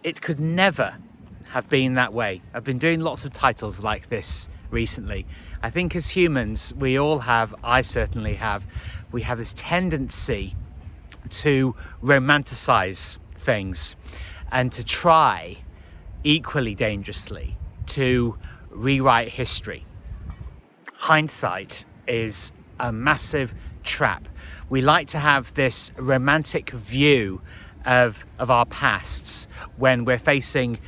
it could never have been that way. I've been doing lots of titles like this recently. I think as humans, we all have, I certainly have, we have this tendency to romanticize things and to try equally dangerously to rewrite history. Hindsight is a massive trap. We like to have this romantic view of our pasts when we're facing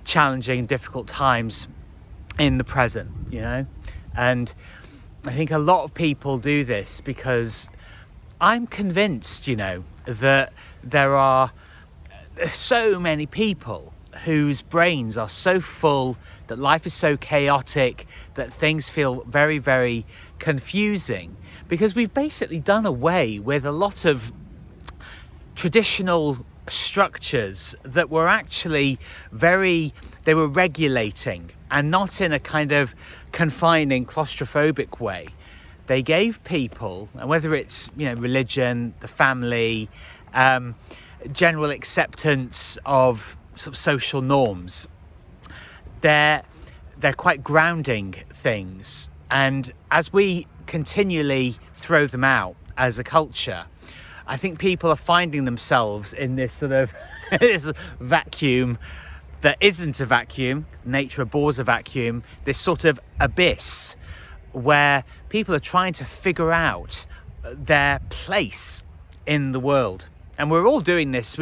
challenging, difficult times in the present, you know? And I think a lot of people do this because I'm convinced, you know, that there are so many people whose brains are so full, that life is so chaotic, that things feel very, very confusing, because we've basically done away with a lot of traditional structures that were actually they were regulating, and not in a kind of confining, claustrophobic way. They gave people, and whether it's, you know, religion, the family, general acceptance of sort of social norms, they're quite grounding things. And as we continually throw them out as a culture, I think people are finding themselves in this sort of this vacuum that isn't a vacuum. Nature abhors a vacuum. This sort of abyss where people are trying to figure out their place in the world. And we're all doing this.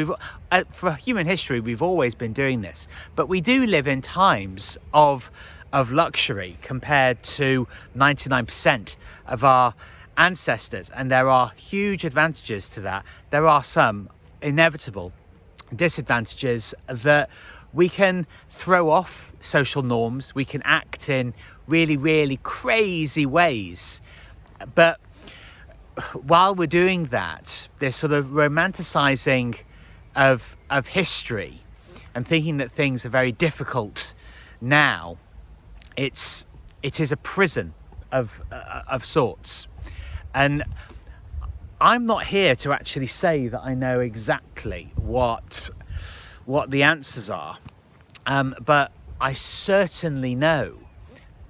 For human history, we've always been doing this. But we do live in times of luxury compared to 99% of our ancestors, and there are huge advantages to that. There are some inevitable disadvantages that we can throw off social norms. We can act in really, really crazy ways. But while we're doing that, this sort of romanticizing of history and thinking that things are very difficult now, it is a prison of sorts. And I'm not here to actually say that I know exactly what the answers are, but I certainly know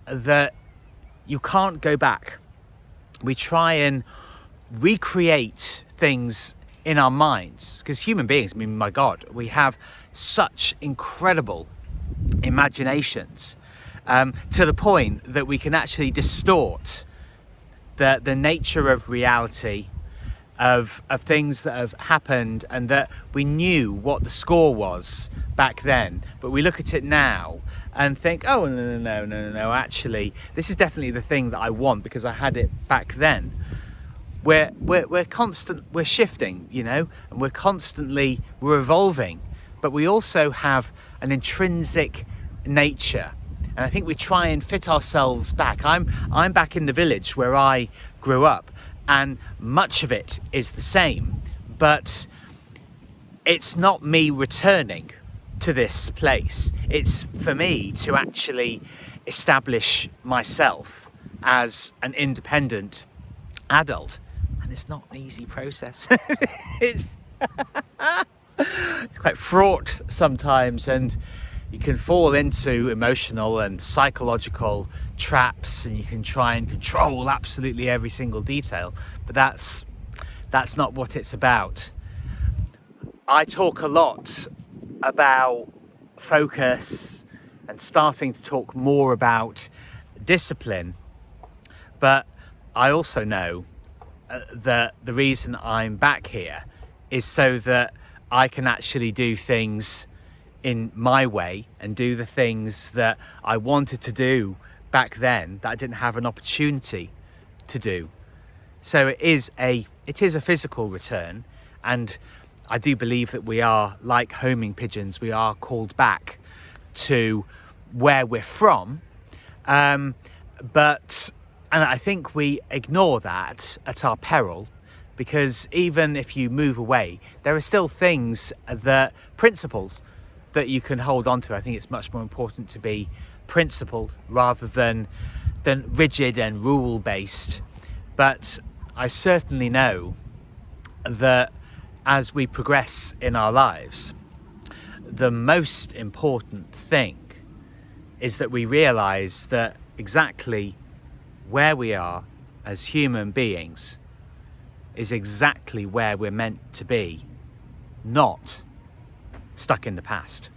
that you can't go back. We try and recreate things in our minds, because human beings, I mean, my God, we have such incredible imaginations, to the point that we can actually distort the nature of reality, of things that have happened, and that we knew what the score was back then, but we look at it now and think, oh, no, actually this is definitely the thing that I want because I had it back then. We're shifting, you know, and we're evolving, but we also have an intrinsic nature. And I think we try and fit ourselves back. I'm back in the village where I grew up, and much of it is the same, but it's not me returning to this place. It's for me to actually establish myself as an independent adult, and it's not an easy process. It's quite fraught sometimes, and you can fall into emotional and psychological traps, and you can try and control absolutely every single detail, but that's not what it's about. I talk a lot about focus and starting to talk more about discipline, but I also know that the reason I'm back here is so that I can actually do things in my way and do the things that I wanted to do back then that I didn't have an opportunity to do. So it is a physical return, and I do believe that we are like homing pigeons. We are called back to where we're from, but I think we ignore that at our peril, because even if you move away, there are still principles that you can hold on to. I think it's much more important to be principled rather than rigid and rule based. But I certainly know that as we progress in our lives, the most important thing is that we realize that exactly where we are as human beings is exactly where we're meant to be, not stuck in the past.